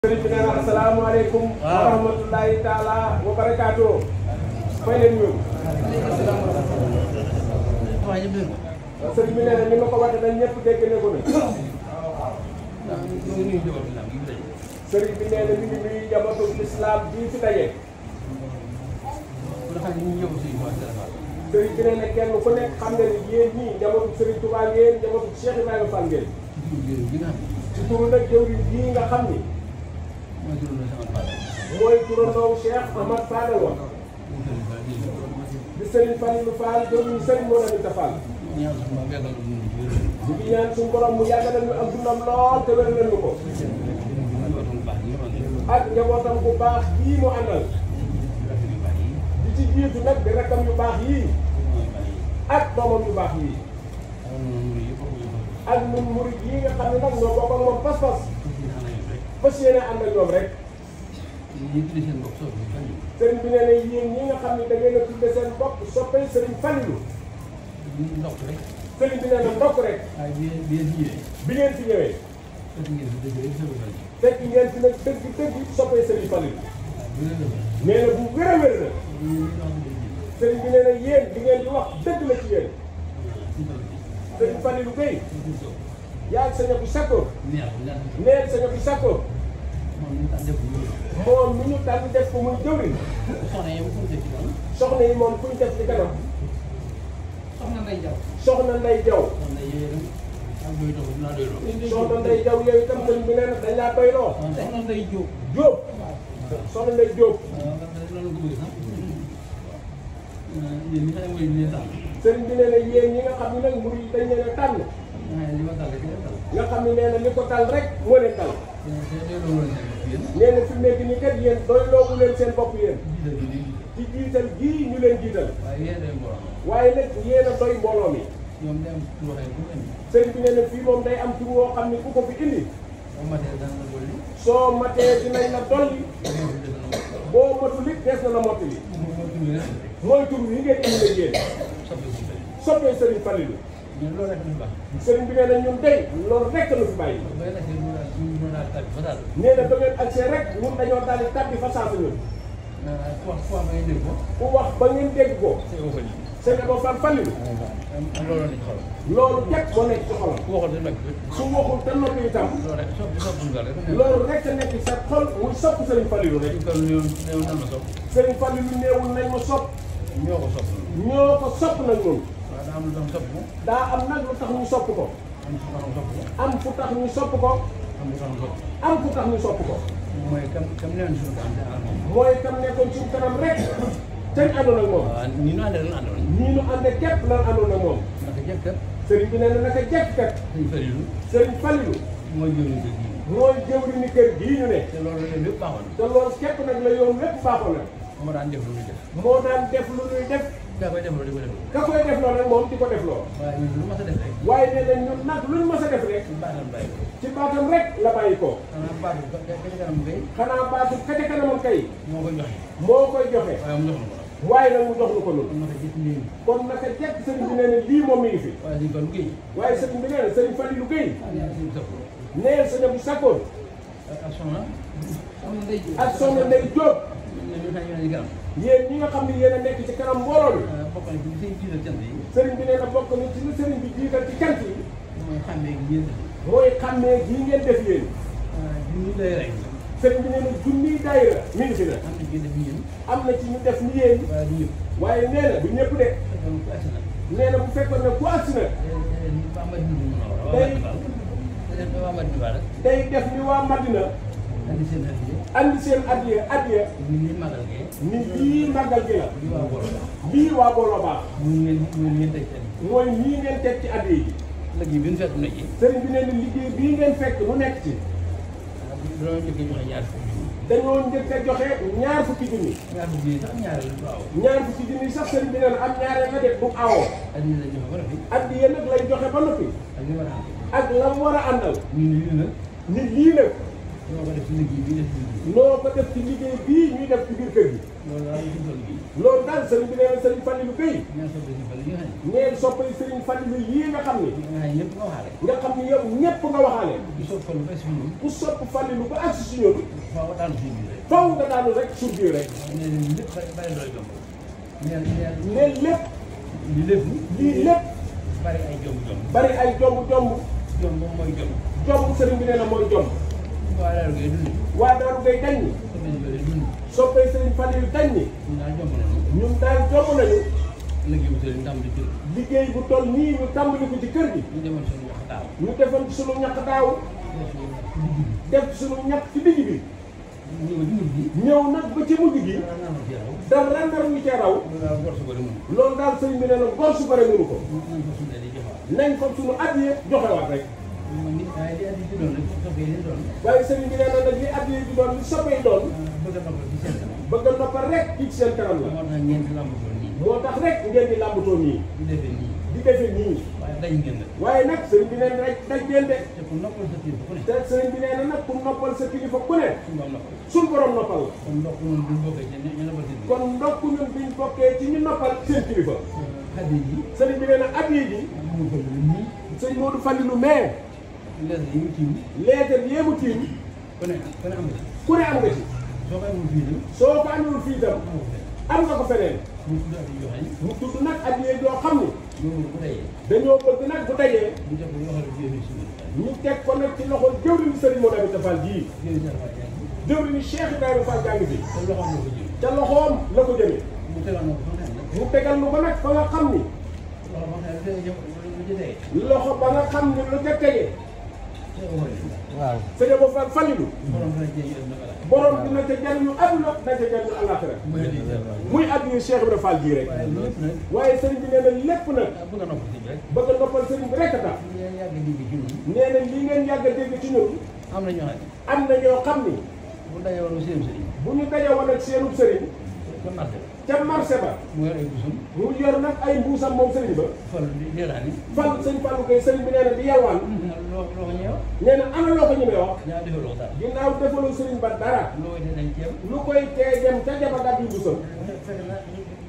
sëriñ bi nee na asalaamaaleykum wa rahmatullahi taala wa barakaatu. fay leen ñëw. sëriñ bi nee na ni ma ko waxee dañ ñëpp dégg ne ko ne. sëriñ bi nee na mi ngi nuyu njabootu islam bii fi daje. sëriñ bi nee na kenn ku nekk xam nga ni yéen ñii njabootu sëriñ Touba ngeen njabootu Cheikh Ibrahima Fall ngeen. ci turu nag jëwriñ bii nga xam ni. mooy turandoo Cheikh Ahmad Fadal wax di Serigne Fallou Fall jëwriñ Serigne Mor Aminta Fall ñu ngi ñaan suñu borom mu yàggalal ñu am dundam lool te wér ñu ko ak njabootam bu baax yii mu àndal di ci jiitu nag di rakkam yu baax yii ak doomam yu baax yii ak ñun murid yi nga xam ne nag ñoo bokk ak moom pas-pas fas yéene ànd ak ñoom rek. sëriñ bi nee na yéen ñi nga xam ne da ngeen a tudde seen bopp soppay sëriñ Fallou. sëriñ bi nee na ndokk rek. bi ngeen fi ñëwee. fekk ngeen fi nag dëgg soppay sëriñ Fallou. nee na bu wér a wér la. sëriñ bi nee na yéen di ngeen di wax dëgg la ci yéen. sëriñ Fallou Gueye. yaa ngi saña bu sakko. neel saña bu sakko. moom mi ñu tànn def ko muy jëwriñ. soxna yi moom kuñ def ci kanam. soxna Ndeye Diaw. soxna Ndeye Diaw. soxna Ndeye Diaw yooyu itam sëriñ bi nee na dañ laa doyloo. soxna Ndeye Diop. Diop. soxna Ndeye Diop. sëriñ bi nee na yéen ñi nga xam ne nag murid dañ leen a tànn. nga xam ne nee na li ko tal rek moo leen tal. nee na fi mu nekk nii kat yéen doyloowu leen seen bopp yéen. ci jiital gii ñu leen jiital. waaye nag yéen a doy mbooloo mi. sëriñ bi nee na fii moom day am tur woo xam ne ku ko fi indi. soo matee dinañ la dolli. boo matul it des na la mottali. mooy tur yi ngeen indi leen yéen. soppee sëriñ Fallou. sëriñ bi nee na ñun tey loolu rek la fi bàyyi. nee na ba ngeen accès rek ñun dañoo daal di tàbbi fa saa ñun. ku wax ba ngeen dégg ko. sëñ Abo Fall Fallou. loolu képp moo nekk ci xolam. su waxul te noppi itam. loolu rek a nekk sa xol muy sopp sëriñ Fallou rek. sëriñ Fallou néewul nañ ma sopp. ñoo ko sopp nag ñun. daa am nag lu tax ñu sopp ko. am fu tax ñu sopp ko. am fu tax ñu sopp ko. mooy kam nekkoon suñu kanam. mooy kam nekkoon suñu kanam rek. te ñu àndoon ak moom. waaw nii nu àndee lan àndoon. nii nu àndee képp lan àndoon ak moom. naka jekk kat. sëriñ bi nee na naka jekk kat. sëriñ Fallou. mooy jëwriñu kër gii. mooy jëwriñu kër gii ñu ne. te loolu lépp baaxoon na. te loolu képp nag la yoon lépp baaxoon na. moo daan def lu ñuy def. moo daan def lu ñuy def. ka koy def loolu di ko def. ka koy def loolu nag moom di ko def loolu. waaye ñun lu mas a def rek. waaye nee na ñun nag luñ mas a def rek. ci baatam bàyyi ko. ci baatam rek la bàyyi ko. xanaa baatu ka ca kanam kay. xanaa baatu ka ca kanamam kay. moo koy joxe. moo koy joxe. waaye mu jox na ko. waaye nag mu jox lu ko noonu. kon naka jëkk lii. kon naka jekk sëriñ bi nee na lii moom mi ngi fi. waaye suñu Fallou Gueye. waaye sëriñ bi nee na sëriñ Fallou Gueye. suñu sëpp. nee sëñ bu sakkoon. ak soxna. ak soxna Ndeye Diop. yéen ñi nga xam ne yéen a nekk ci kanam mbooloo mi. bokk na ci li sëriñ jiital cant yi. sëriñ bi nee na bokk na ci li sëriñ bi jiital ci cant yi. mooy xàmmee gi ngeen def. mooy xàmmee gii ngeen def yéen. junni day rek. sëriñ bi nee na junniy daayira mi ngi fi na. am na ci def ni yéen. am na ci ñu def ni yéen. waaye du ñëpp. waaye nee na du ñëpp de. nee na bu fekkoon ne ku agsi na. day def ni waa Madina. andi seen addiya. andi seen addiya. ni màggal gi. ni lii màggal gi la. lii waa Boolo baax. lii waa Boolo baax. ngeen teg seen. mooy ñii ngeen teg ci addiya yi. léegi bi ñu fekk mu nekk ci. sëriñ bi nee na liggéey bii ngeen fekk mu nekk ci. dañoo njëkk a joxe ñaar dañoo njëkk a joxe ñaar fukki junni. fukki junni. ñaar fukki junni sax ñaareel waaw. ñaar fukki junni sax sëriñ bi nee na am ñaareel la def bu awoo. addiya la joxe ba noppi. addiya nag lay joxe ba noppi. ak li war a am. ak la mu war a àndal. ñu ne lii nag. nit lii nag. noo ko def ci liggéey bi def ci liggéey. noo ko def ci liggéey bii ñuy def ci biir kër gi. loolu daal di toll bii. loolu daal sëriñ bi nee na sëriñ Fallilou Gueye. ñaan soppali si Fallilou yi nga xam ne. ñeen soppali sëriñ Fallilou yii nga xam ni. ñëpp nga waxaale. nga xam ni yow ñëpp nga waxaale. ku sopp Fallilou ba si ñun. ku sopp Fallilou ba agsi si ñun. faaw daanu si biir rek. faw nga daanu rek suuf biir rek. nee nañ lépp bari doy jomb. ne lépp. lii lépp. lii lépp. bari ay jomb. bari ay jomb. jomb moom mooy jomb. jomb sëriñ bi nee na mooy jomb. waa Daaru Gueye dund. waa Daaru Gueye dañ ni. soppee sëriñ Fallilou dañ ni. ñun daal jomb nañu. liggéey bu sëriñ tàmbali ci kër gi. liggéey bu toll nii ñu tàmbali ko ci kër gi. ñu demoon suñu ñax daaw. ñu defoon ci sunu ñaq daaw. def sunu ñaq ci digg bi. ñëw nag ba ci mujj gi. dara ndar ñu ca raw. loolu daal sëriñ bi nee na gor su bare mënu ko. nañ fa sunu addiya joxewaat rek. waaye sëriñ bi nee na nag li addiya di doon li soppee doon. bëgg a noppal rek ci seen kanam la. moo tax rek ngeen di làmbatoo nii. di defe nii. waaye nag sëriñ bi nee na rek daj ngeen de. te sëriñ bi nee na nag pour noppal sa kilifa ku ne. suñ borom noppal la. kon ndokk ñun biñ bokkee ci ñu noppal seen kilifa. sëriñ bi nee na addiya ji. sëñ Modou Fallilou mais. leetar yéemu tiim. ku ne am nga ci. soo ko amul fii tam. am nga ko feneen. mu tudd nag addiya joo xam ni. dañoo bëgg nag bu dajee. ñu teg ko nag ci loxo jëwriñu Serigne Modou Aminta Fall jii. jëwriñu Cheikh Ibrahima Fall jàng bi. ca loxoom la ko jëmee. mu tegal nu ba nag fa nga xam ni. loxo ba nga xam ni lu ca tege. waaw sëñ Abo Fall Fallilou. borom dina ca jariñu àdduna dina ca jariñu àllaaxira. muy addiya Cheikh Ibrahima Fall jii rek. waaye sëriñ bi nee na lépp nag. bëgg a noppal sëriñ bi rek a tax. nee na li ngeen yàgg a dégg ci ñun. am na ñoo xam ne. am na ñoo xam ni. bu dajee woon seen sëriñ. bu ñu dajee woon ak seenub sëriñ. ca marché ba. mu yor ay mbuusam. mu yor nag ay mbuusam moom sëriñ ba. Fall di yalwaani. Fall sëñ Fallou Gueye sëriñ bi nee na di yalwaan. loo ko ñëw. nee na ana loo ko ñemee wax. ñaa defaloo dara. ginnaaw defaloo sëriñ ba dara. lu koy tee dem ca jaba gàddu mbuusam.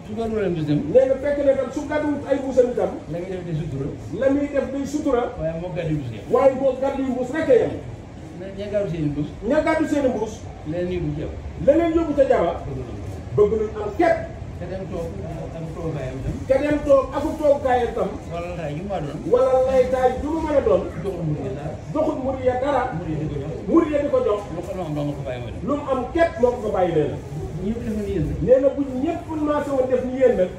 su gàddu leen mbuusam. nee na fekk na tam su gàddu ay mbuusam itam. la muy def day sutura. la muy def day sutura. waaye moo gàddu mbuus yam. waaye moo gàddu mbuus rek a yem. ña gàddu seen mbuus. ña gàddu seen mbuus. leneen yóbbu jaba. leneen yóbbu ca jaba. bëgg nañ am képp. te dem toog ak toogaayam tam. te dem toog ak toogaayam tam. wala laytaay yu ma doon. wala laytaay yu mu mën a doon. joxul murid ya dara. joxul murid ya dara. murid yi di ko jox. murid ya di ko jox. lu mu am képp moo ko fa bàyyi nee na. nee na bu ñëpp maase woon def ni yéen nag.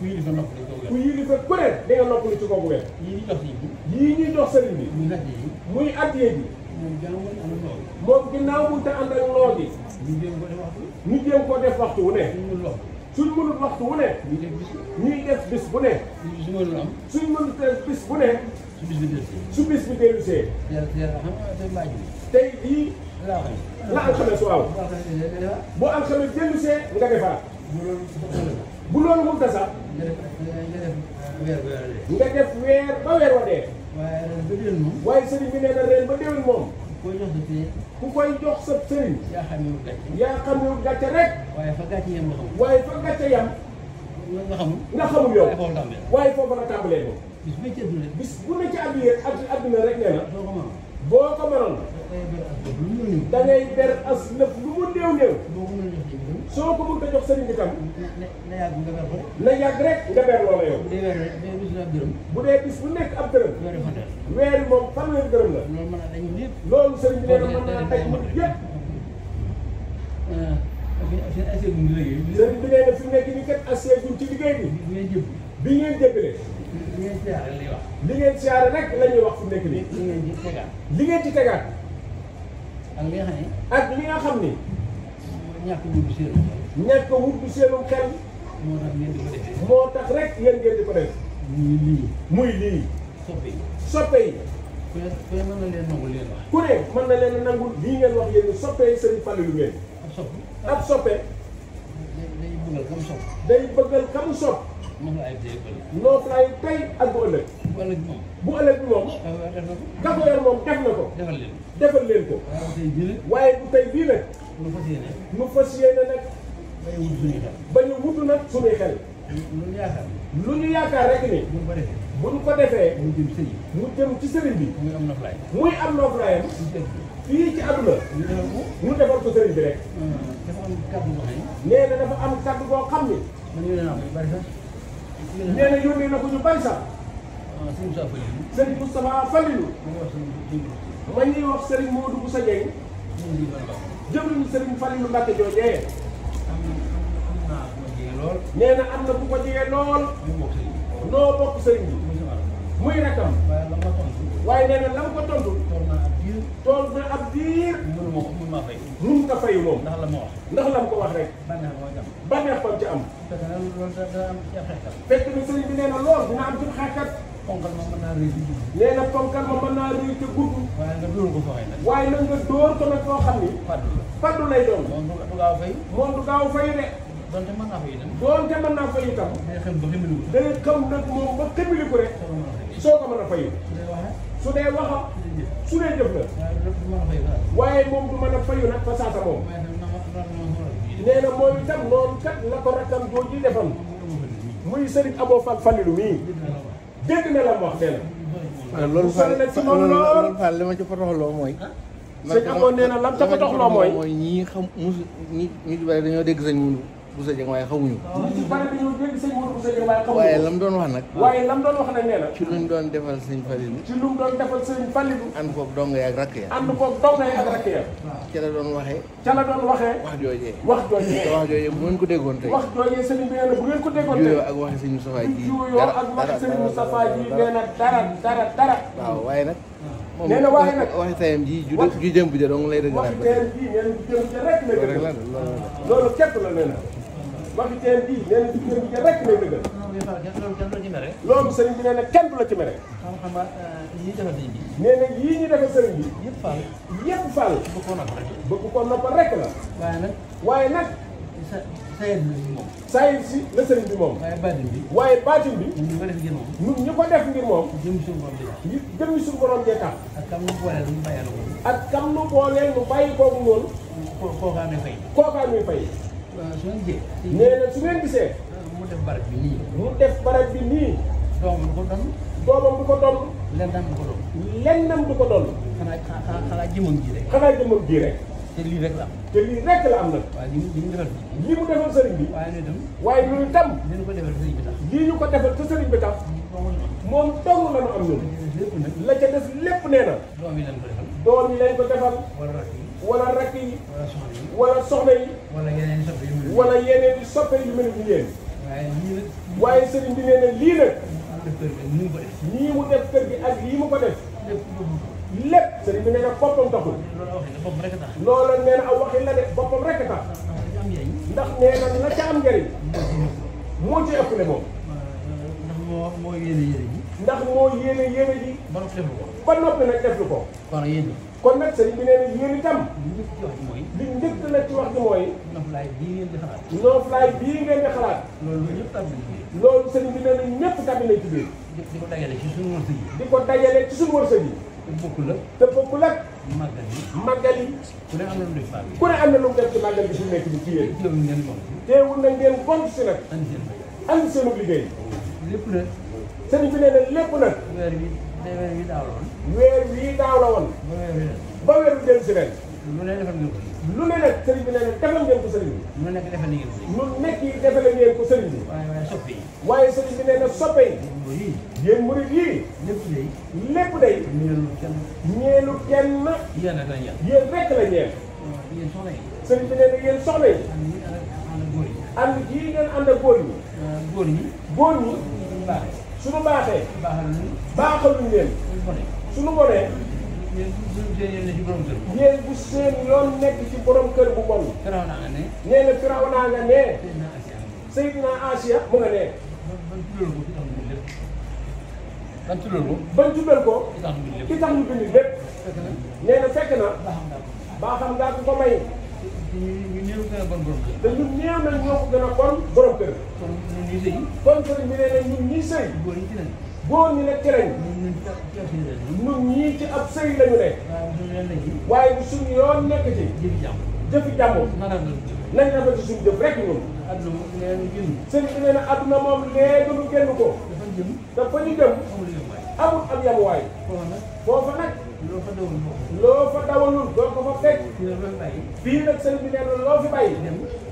ku yilifa ku ne di nga noppalu ci kooku wet. yii ñuy jox sëriñ bi. muy addiya bi. moom ginnaaw mënut a ànd ak loo gi. ñu jéem ko def waxtu wu ne. suñ mënut waxtu wu ne. ñuy def bis bu ne. suñ mënut def bis bu ne. su bis bi dellusee. tey jii la alxames waaw. bu alxames dellusee nga defaat. bu loolu mënut a sax. nga def weer ba weer wa dee. waaye sëriñ bi nee na ren ba déwén moom. ku koy jox sa sëriñ. yaa xam ne gàcce rek. waaye fa gàcce yam nga xamul. waaye fa gàcce yam. nga xamul yow. waaye foofu la tàmbalee moom. bis bu ne ci àdduna rek nee na. boo ko mënoon. da ngay ber as lëf lu mu néew néew. soo ko mënut a jox sëriñ bi tam. na yàgg rek nga ber loola yow. bu dee bis bu nekk ab dërëm. weer yi moom fanweeri dërëm la. loolu sëriñ bi nee na mën naa daj mut yëpp. sëriñ bi nee na fi mu nekk nii kat assee guñ ci liggéey bi. bi ngeen jëbbalee. li ngeen siyaare rek la ñuy wax fi mu nekk nii. li ngeen ci tegaat. ak li nga xam ni. ñàkk a wut bu seenum xel. moo tax rek yéen ngeen di ko def. muy lii. soppe yi. ku ne mën na leen a nangul lii ngeen wax yéen soppe yi sëriñ Fallilou ngeen. ab soppe. day bëggal kamu sopp. nooflaayu tey ak bu ëllëg. bu ëllëg bi moom. ka ko yor moom def na ko. defal leen ko. waaye bu tey bii nag. nu fas yéene nag. ba ñu wutu nag suñuy xel. lu ñu yaakaar rek ni. buñ ko defee. mu jëm ci sëriñ bi. muy am noflaayam. fii ci àdduna. ñu defal ko sëriñ bi rek. nee na dafa am kàddu boo xam ni. nee na yónnee na ko ñu bari sax. Serigne Moustapha Falilou. ma ñuy wax Serigne Modou Boussa Dieng. jëmluñu Serigne Falilou Mbacke joojee. nee na am na bu ko jegee lool. noo bokk Serigne bi. muy rakam. waaye nee na la mu ko tontu. tool na ab diir. mun ko fayu moom. ndax la mu ko wax rek. bànneex ko ci am. fekk na Serigne bi nee na lool dina am ci xeexkat. ponkal ma mën naa rëy ci gudd. nee na ponkal ma mën naa rëy ci gudd. waaye nga dóor ko fooxee nag. waaye nag nga dóor ko nag foo xam ni. faddu lay doon. moom du gaaw a fay. moom du gaaw a fay de. donte mën naa fay itam. donte mën naa fay itam. day xam ba ximili ko. day xam nag moom ba ximili ko rek. soo ko mën a fayu. su dee waxa su dee jëf la. waaye moom du mën a fayu nag fa saasa moom. nee na mooy itam noonu kat la ko rakkam jooju defal. muy Serigne Abo Falilou mii. dégg na la mu wax nee na. loolu Fall li ma ci potoxloo mooy. sëñ amoon nee na lam ca potoxloo mooy. ñii xam musu ñi ci bari dañoo dégg sëñ Boussa Dieng waaye xamuñu. ñi ci bari dañoo dégg sëñ Boussa Dieng waaye xamuñu. waaye lam doon wax nag. waaye lam doon wax nag nee na. ci luñ doon defal sëñ Falilou. ci lu mu doon defal sëñ Falilou. ànd koog donga yi ak rakk ya. ànd koog donga yi ak rakk ya. ca la doon waxee. ca la doon waxee. wax joojee. wax joojee. te wax joojee bu ngeen ko déggoon tey. wax joojee sëñ bi nee na bu ngeen ko déggoon tey. juyoo ak waxi sëñ Moustapha ji. juyoo ak waxi sëñ Moustapha ji nee na dara. waaw waaye nag. nee na waaye nag waxi tayam ji ju jëm bu ja dong lay dëgg. waxi tayam ji nee na ju jëm ja rek lay dëgg. loolu képp la nee na. waxi tayam ji nee na ju jëm ja rek lay dëgg. loolu sëriñ bi nee na kenn du la ci mere. xam nga yii defal sëriñ bi. nee na yii ñu defal sëriñ bi. yëpp Fall. yëpp Fall. bëgg ko noppal rek la. waaye nag. sayid la si moom. sayid si la sëriñ bi moom. waaye baatin bi. ñun ñu ko def ngir moom. ñun ñu ko def ngir moom. jëm suñu borom bi tax. jëm suñu borom jee tax. ak kam nu booleel mu bàyyi la ko. ak kam nu booleel mu bàyyi kooku noonu. kookaa muy fay. kookaa muy fay. su ngeen gisee. nee na su ngeen gisee. mu def barab bi nii. mu def barab bi nii. doomam du ko doon. doomam du ko doon. lennam du ko doon. lennam du ko doon. xanaa jëmmam ji rek. xanaa jëmmam ji rek. te lii rek la am. te lii rek la am nag. waaye li mu defal fii. lii mu defal sëriñ bi. waaye ñun itam. waaye ñun itam. li ñu ko defal sëriñ bi tax. lii ñu ko defal te sëriñ bi tax. moom dong la ñu am ñun. la ca def lépp nee na. doom yi lañ ko defal. doom yi lañ ko defal. wala rakk yi. wala rakk yi. wala soxna yi. wala soxna yi. wala yeneen i soppe yu mel ni. wala yeneen i soppe yu mel ni yéen. waaye lii nag. waaye sëriñ bi nee na lii nag. nii mu ko def. nii mu def kër gi ak lii mu ko def. lépp sëriñ bi nee na boppam taxul. loola nee na aw waxin la de boppam rek tax. ndax nee na la ca am njëriñ. moo ci ëpp ne moom. ndax moo yéene yéene ji. ndax moo yéene yéene ji. ba noppi def ko. ba noppi nag def lu ko. kon yéen ñi. kon nag sëriñ bi nee na yéen itam. li njëkk ci wax ji mooy. li njëkk la ci wax ji mooy. noflaay bii ngeen di xalaat. noflaay bii ngeen di xalaat. loolu ñëpp tàbbi nañ ci. loolu sëriñ bi nee na ñëpp tàbbi nañ ci biir. di ko dajale ci suñu wërsëg yi. di ko dajale ci suñu wërsëg yi. te bokkul ak. te bokkul ak. màggal yi. màggal yi. ku ne am na lu def Fall. ku ne am na lu mu def ci màggal bi fi mu nekk nii ci yéen. teewul ngeen moom. teewul na ngeen gont si nag. andi seen fay. andi seenu liggéey. lépp nag. sëriñ bi nee na lépp nag. weer wi daaw la woon. weer wii daaw la woon. ba weer wi ba weer wi dellu si ren. lu ne defal ngeen ko. lu ne nag sëriñ bi nee na defal ngeen ko sëriñ bi. lu nekk defal ngeen ko. lu nekk yi defale ngeen ko sëriñ bi. waaye soppe yi. waaye sëriñ bi nee na soppe yi. yii. yéen murid yii. lépp day. lépp day. ñeelu kenn. ñeelu kenn. yéen rek la ñeel. yéen rek la ñeel. yéen soxna yi. sëriñ bi nee na yéen soxna yi. ànd góor yi. ànd jii ngeen ànd ak góor ñi. góor ñi. góor ñi. suñu baaxee. suñu baaxee. baaxal ñu. baaxaluñ leen. suñu bonee. suñu bonee. yéen bu seen yoon ne ci borom kër. yéen bu seen yoon nekk ci borom kër bu bon. Firaw naa nga ne. nee na Firawna nga nee. Seydina Asiya. Seydina Asiya mu nga nee. ban tuddal ko. bañ tuddal ko. ci tax mu lépp. ki tax ñu bind lépp. fekk na. nee na fekk na. baaxam daal. baaxam ngaa ko ko may. ñu néew gën a bon borom kër. te ñun néew nañ ñoo ko gën a bon borom kër. kon ñun ñuy sëy. kon sëriñ bi nee na ñun ñii sëy. góor ñi ci lañ. góor ñi nag ci lañ. ñun ñii ci ab sëy lañu ne. waaye bu suñu yoon nekk ci. jëfi jàmm. nañ rafet ci suñu jëf rek ñun. sëriñ bi nee na adduna moom léegi nu génn ko. dafa ñu jëm. amul ab yamuwaay. foofa nag. loo fa dawalul doo ko fa fekk. fii nag sëriñ bi nee na loo fi bàyyi.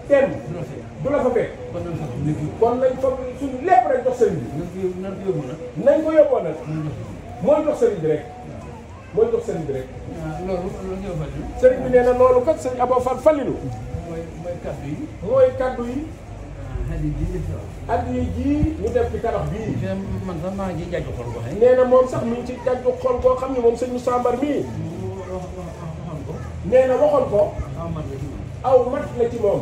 dem du la fa fekk. kon nañ fa suñu lépp rek jox sëriñ bi. nañ ko yóbboo nag. mooy jox sëriñ bi rek. mooy jox sëriñ bi rek. sëriñ bi nee na loolu kat sëriñ Abo Fall Fallilu. mooy kaddu yi. mooy kaddu yi. at yi ji ñu def ci tabax bii. man sax maa ngi jaaju xol ko xëy. nee na moom sax mi ngi ci jaaju xol koo xam ne moom sëñ Moussa Mbar mii. nee na waxoon ko. aw mat la ci moom.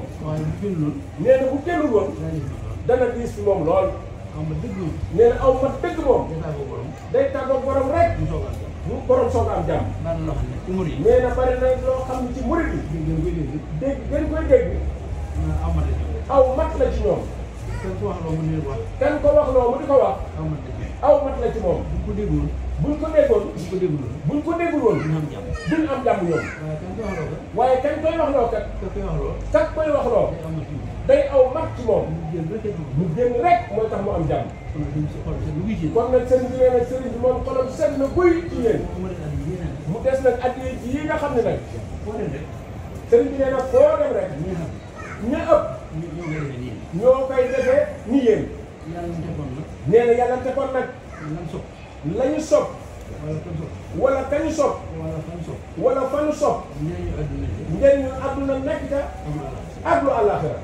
nee na bu génnul woon. dana diis fi moom lool. nee na aw mat dëgg moom. day tàggoog borom rek. mu borom soog am jàmm. nee na bari na loo xam ne ci murid yi. dégg gën koy dégg. aw mat la ci ñoom. kan ko wax loo mu di ko wax. aw mat la ci moom. buñ ko déggoon. buñ ko déggul woon. duñ am jàmm ñoom. waaye kan koy wax loo kat. kat koy wax loo. day aw mat ci moom. mu génn rek mooy tax mu am jàmm. kon nag sëriñ bi nee na sëriñ bi moom xolam set na guy ci yéen. mu des nag addiya ji yi nga xam ne nag. sëriñ bi nee na foo dem rek. ña ëpp. ñoo koy defee ni yéen. nee na yàlla te kon nag. lañu sopp. wala kañu sopp. wala fanu sopp. njëriñu àdduna nekk ca. ak lu àllaaxira.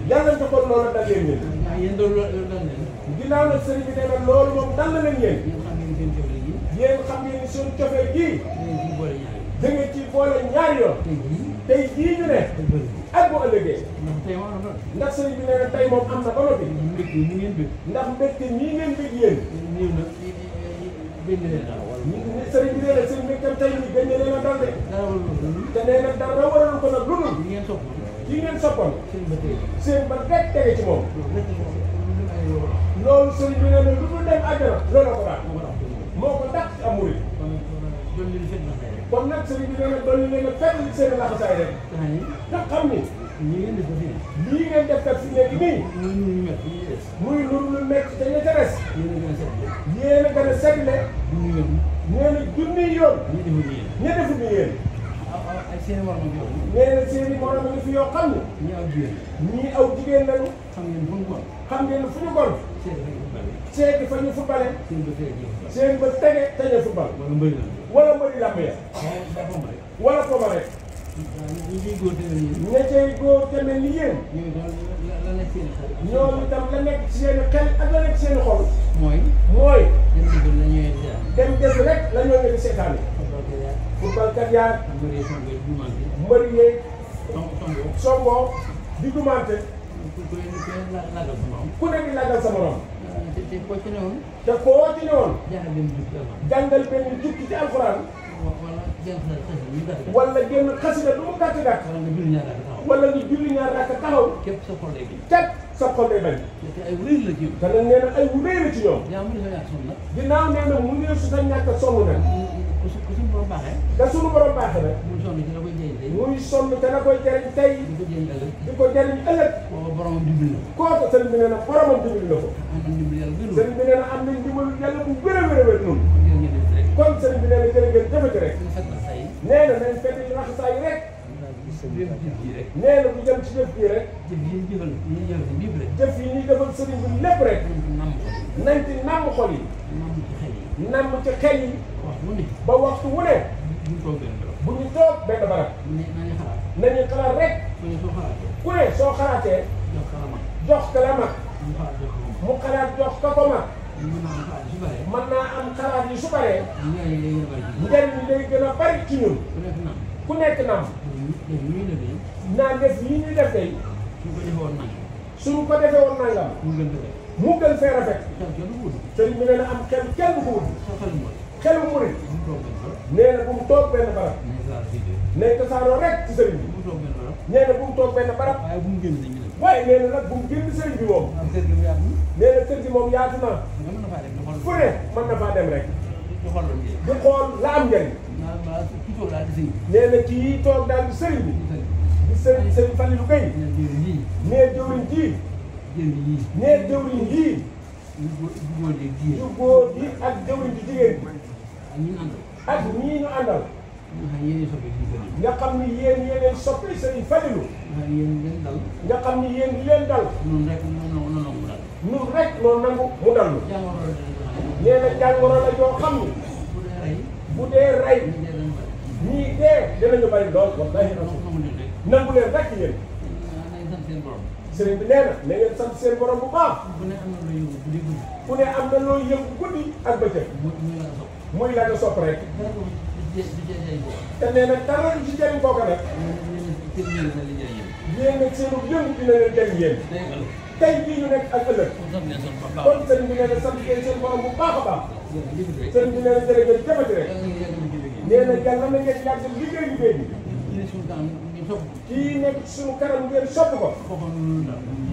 yàlla te kon loolu dal leen yéen. ginnaaw nag sëriñ bi nee na loolu moom dal na leen yéen. yéen xam ngeen ni seen cofee gii. da ngeen ci boole ñaari yoon. tey jii ñu ne. ak bu ëllëgee. ndax sëriñ bi nee na tey moom am na ba noppi. ndax mbégte ñii ngeen bég yéen. sëriñ bi nee na seen mbégtam tey nii gën leen a dal de. te nee na dara waralu ko nag lu dul. yi ngeen soppoon. seen ba rek tege ci moom. loolu sëriñ bi nee na lu dul dem àjjana loolu ko daal. moo ko dàq ci am murid. kon nag sëriñ bi nee na doon leen a fekk seen laxasaay rek. nga xam ni. lii ngeen def kat fi nekk nii. muy lu nekk te ña ca des. yéen a gën a setle. nee na junniy yoon. ña defu ni yéen. nee na seen i morom ngi fi yoo xam ne. ñii aw jigéen lañu. xam ngeen fu ñu gon. seeti fa ñu footballé. seen ba tege te ñu football. wala mbëri làmb ya. wala foofa rek. ña cay góor te mel ni yéen. ñoom itam la nekk ci seen xel ak la nekk ci seen xol. mooy. dem def rek la ñoo ngi di seetaan. footballkat yaa. mbëri yeeg. songo di dumante. ku ne di lagal sa morom. te koo ci newoon. jàngal benn jukki ci alxuraan. wala génn xasida lu mu gàtt gàtt. wala nga julli ñaar rakk taxaw. képp sa xol day bañ. te nag nee na ay wu rëy la ci ñoom. ginnaaw nee na mu ngi su sa ñàkk a sonn nag. da suñu borom baaxee nag. muy sonn te la koy jëriñ tey. di ko jëriñ ëllëg. kooku sëriñ bi nee na boromam dimbali na ko. sëriñ bi nee na am nañ dimbalu yàlla bu wér a wér a wér noonu. kon sëriñ bi nee na jërëjëf jëfati rek. nee na nañ fekk ñu raxasaa yi rek. nee na bu jëm ci jëf bii rek. jëf yi ñuy defal sëriñ bi lépp rek. nañ ci namm xol yi. namm ci xel yi. ba waxtu wu ne. bu ñu toog benn barab. nañu xalaat rek. ku ne soo xalaatee. jox ka la mag. mu xalaat jox ka ko mag. mën naa am xalaat yi su baree. njëriñ lay gën a bari ci ñun. ku nekk nam. naa def yi ñuy def tey. suñu ko defee woon nangam. mu gën fee rafet. sëriñ bi nee na am xel kenn du ko wut. xelu murit. nee na bu mu toog benn barab. nañ tasaaroo rek ci sëriñ bi. nee na bu mu toog benn barab. waaye bu mu génn sëriñ bi. waaye nee na nag bu mu génn sëriñ bi moom. nee na kër gi moom yaatu na. fu ne mën na faa dem rek. di xool la am njëriñ. nee na kii toog daal di sëriñ bi. di sëriñ Falilou Gueye. nee jëwriñ ji. nee jëwriñ ji. yu góor yi ak jëwriñ ji jigéen bi. ak ñii ñu àndal. nga xam ni yéen yéeneen soppi sëriñ Falilou. nga xam ni yéen leen dal. nun rek noo nangu mu dal. nee na jàngoro la joo xam ni. bu dee rey. ñii dee dinañu bari lool wallahi nangu leen rek yéen. sëriñ bi nee na na ngeen sant seen borom bu baax. ku ne am na loo yëngu guddi ak bëccëg. muy la nga sopp rek. te nee na dara ci jëriñ kooka nag. yéen nag seenu yëngu dina leen jëriñ yéen. tey jii ñu nekk ak ëllëg. kon sëriñ bi nee na sant ngeen seen borom bu baax a baax. sëriñ bi nee na jërëjëf jëfati rek. nee na yàlla na ngeen yàgg liggéey liggéey bi. kii nekk suñu kanam ngeen sopp ko.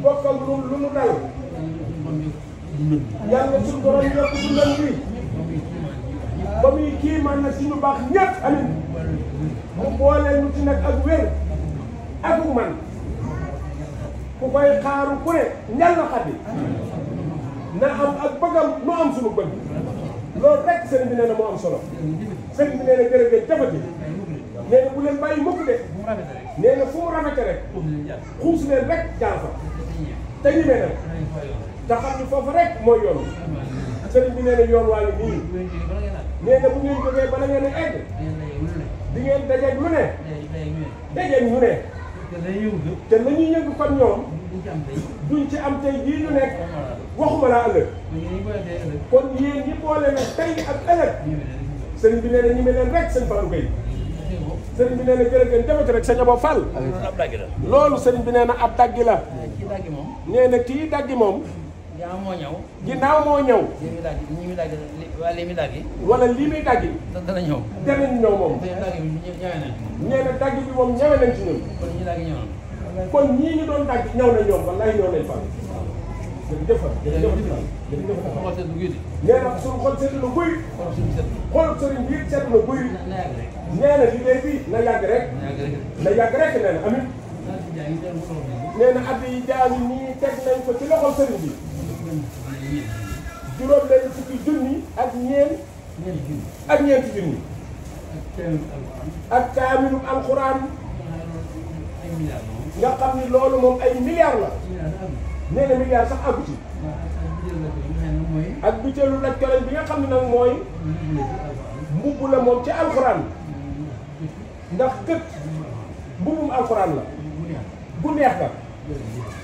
bokkal lu nu dal. yàlla suñu borom yokk dundal bi. ba muy kii man na si ñu baax ñëpp amin. mu boole ñu ci nag ak wér. ak man. ku koy xaaru ku ne ñal na xaddi. na am ak bëggam nu am suñu bëgg. loolu rek sëriñ bi nee na moo am solo. sëriñ bi nee na jërëjëf jëfati. nee na bu leen bàyyi mukk de. nee na fu mu rafete rek. xuus leen rek jaar fa. te ñu ne nag. te xam ni foofu rek mooy yoon. sëriñ bi nee na yoon waa ngi nii. nee na bu ngeen jógee bala ngeen a egg. di ngeen dajeeg lu ne. dajeeg ñu ne. te la ñuy yëngu kon ñoom. duñ ci am tey jii ñu nekk. waxuma laa ëllëg. kon yéen ñi boole nag tey ak ëllëg. sëriñ bi nee na ñu mel leen rek sëñ Fallou Gueye. sëriñ bi nee na jërëjëf jëfati rek sëñ Abo Fall. loolu sëriñ bi nee na ab daggi la. nee na kii daggi moom. ginnaaw moo ñëw. ginnaaw moo ñëw. lii muy daggi. wala lii muy daggi. dana ñëw. danañ ñëw moom. nee na daggi bi moom ñëwee nañ ci ñun. kon ñii ñu doon daggi ñëw na ñoom wallahi ñëw nañ fa. jërëjëf jërëjëf jërëjëf. nee na suñu xol seetlu na guy. xool sëriñ bi seetlu na guy. nee na liggéey bi na yàgg rek. na yàgg rek nee na amin. nee na at yi jaami nii teg nañ ko ci loxol sëriñ bi. juróom lañu fukki junni ak ñeenti junni. ak kaamilu alxuraan. nga xam ni loolu moom ay milliards la. nee na milliards sax àggu ci. ak butéelu laj koleñ bi nga xam ne nag mooy. mbubb la moom ci alxuraan. ndax kët mbubbum alxuraan la. bu neex ka.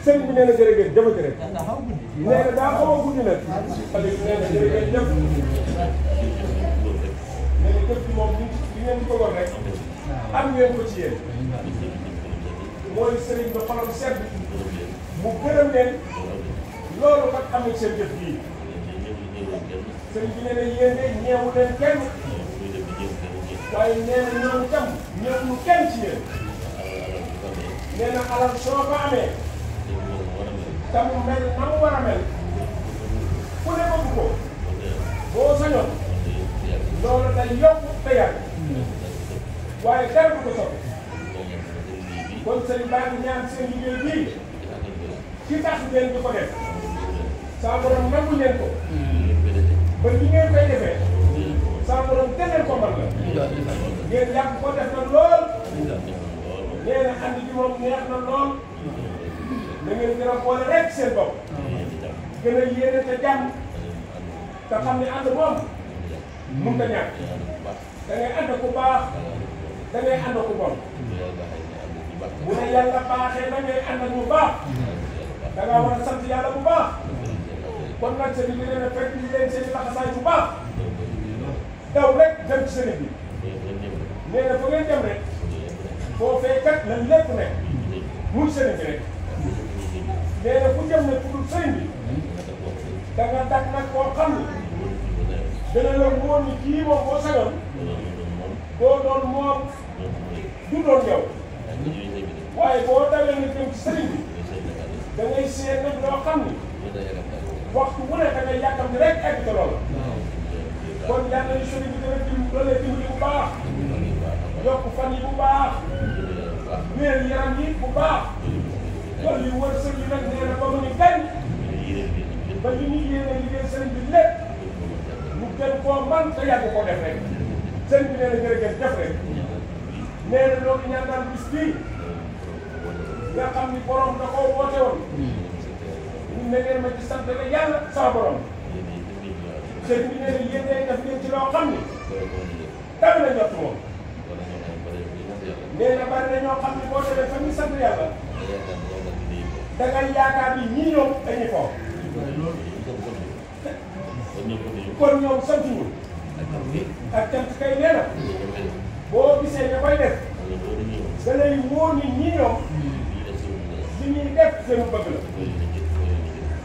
sëriñ bi nee na jërëjëf jëfati rek. nee na daa xaw a guddi nag. nee na jërëjëf jëf. nee na jëf bi moom li ngeen di ko war rek. am ngeen ko ci yéen. mooy sëriñ bi xolam sedd. mu gërëm leen. loolu kat am na seen jëf bii. sëriñ bi nee na yéen de ñeewu leen kenn. waaye nee na ñoom tam ñeewuñu kenn ci yéen. nee na alal soo ko amee. te mu mel na mu war a mel. ku ne bëgg ko. boo sañoon. loolu day yokk te yàgg. waaye dara du ko soppi. kon sëriñ baa ngi ñaan seen liggéey bii. ci tax ngeen di ko def. saa borom nangu leen ko. ba li ngeen koy defee. saa borom teneen ko man la. ngeen yàgg ko def na lool. nee na ànd bi moom neex na lool. da ngeen gën a boole rek seen bopp. gën a yéene te jàmm. te xam ne ànd moom. mun ta ñàkk. da ngay ànd ku baax. da ngay ànd ku bon. bu ne yàlla baaxee da ngay ànd ak bu baax. da ngaa war a sant yàlla bu baax. kon nag sëriñ bi nee na fekk ñu leen seen i laxasaay bu baax. daw rek dem ci sëriñ bi. nee na fa ngeen dem rek. boo fee kat la lépp nekk. muy sëriñ bi rek. nee na ku jëm ne ku dul sëriñ bi. da nga dak nag koo xam ni. dana la wóor ni kii moom boo sañoon. boo doon moom. du doon yow waaye boo dalee nga jëm ci sëriñ bi da ngay seet nag loo xam ni waxtu wu ne da ngay yàkkam ni rek egg ca loolu kon yàlla ni sëriñ bi dana doole dimbali bu baax yokk fan yi bu baax wéer yaram yi bu baax loolu li wër sëriñ bi nag nee na ba mu ni gañ ba li ñu yéene liggéey sëriñ bi lépp mu gën koo man te yàgg koo def rek sëriñ bi nee na jërëjëf def rek nee na loolu ñaan daan bis bii nga xam ni borom da koo woote woon ñu ne ngeen ma ci sant la yàlla sama borom sëriñ bi nee na yéen day def ngeen ci loo xam ni dara na jot moom nee na bari na ñoo xam ni boo demee fa ñu sant yàlla da ngay yaakaar ni ñii ñoom dañuy foofu kon ñoom sant ñu ak cant kay nee na boo gisee ña koy def da lay wóor ni ñii ñoom li ñuy def seen bëgg la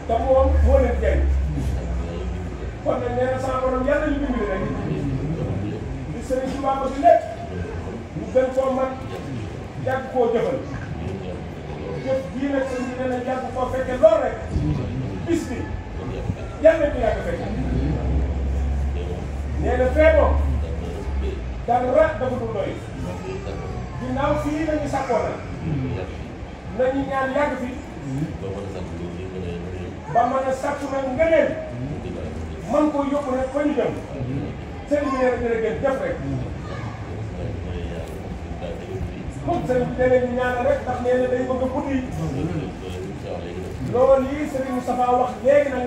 te moom moo leen jëriñ kon nag nee na sama borom yàlla ñu dimbali rek di sëriñ si waa bi lépp ñu gën koo man yàgg koo jëfal jëf bii nag sëriñ bi nee na yàgg koo fekke lool rek bis bi yàlla ko yàgg fekke nee na fee moom dara dafa dul doy ginnaaw fii nañu sàkkoon na nañu ñaan yàgg fi ba mën a sàkku nag ngëneel man ko yóbbu nag fa ñu jëm sëriñ bi nee na jërëjëf def rek moom sëriñ bi nee na ñaanal rek ndax nee na day bëgg a guddi loolu lii sëriñ Moustapha wax léegi nag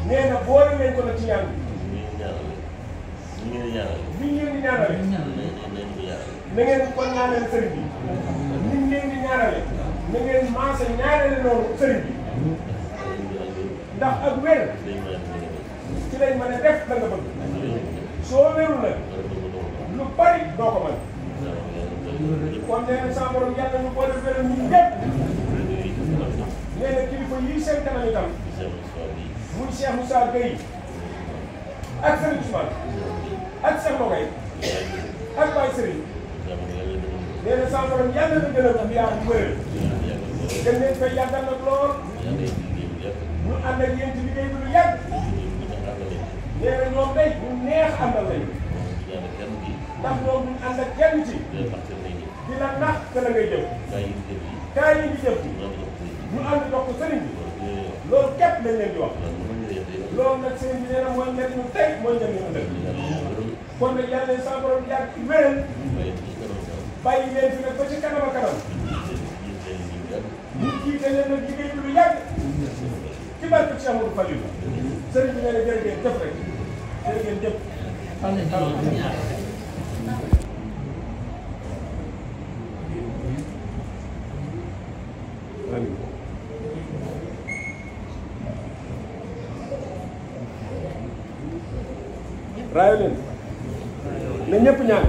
nee na boole leen ko nag ci ñaan bi li ngeen di ñaanale na ngeen ko ñaanal sëriñ bi ni ngeen di ñaanale na ngeen maase ñaanale noonu sëriñ bi ndax ak wér ci lañ mën a def la nga bëgg soo wérul nag lu bari doo ko mën kon nee na sama borom yàlla ñu boole wéral ñun ñëpp nee na kilifa yii seen kanam itam muy Cheikh Moussa Gueye ak Serigne Ousmane ak Cheikh Nogay ak Baye Serigne nee na sama borom yàlla na gën a yaa bu wéral gën leen fay yàggal nag lool ñu ànd ak yéen ci liggéey bi lu yàgg nee na ñoom day ñu neex àndal lañ ndax ñoom ñu ànd ak kenn ci di la nax te la ngay jëf kaay yi di jëf ñu ànd jox ko sëriñ bi loolu képp lañ leen di wax loolu nag sëriñ bi nee na mooy njëriñu tey mooy njëriñu ëllëg kon nag yàlla na sa borom yàgg ci wéral bàyyi leen fi nag ba ci kanam a kanam ñu jiite leen nag liggéey bi lu yàgg ci barke Cheikh Amadou Falil sëriñ bi nee na jërë ngeen jëf rek jërë ngeen jëf raayo leen na ñëpp ñaan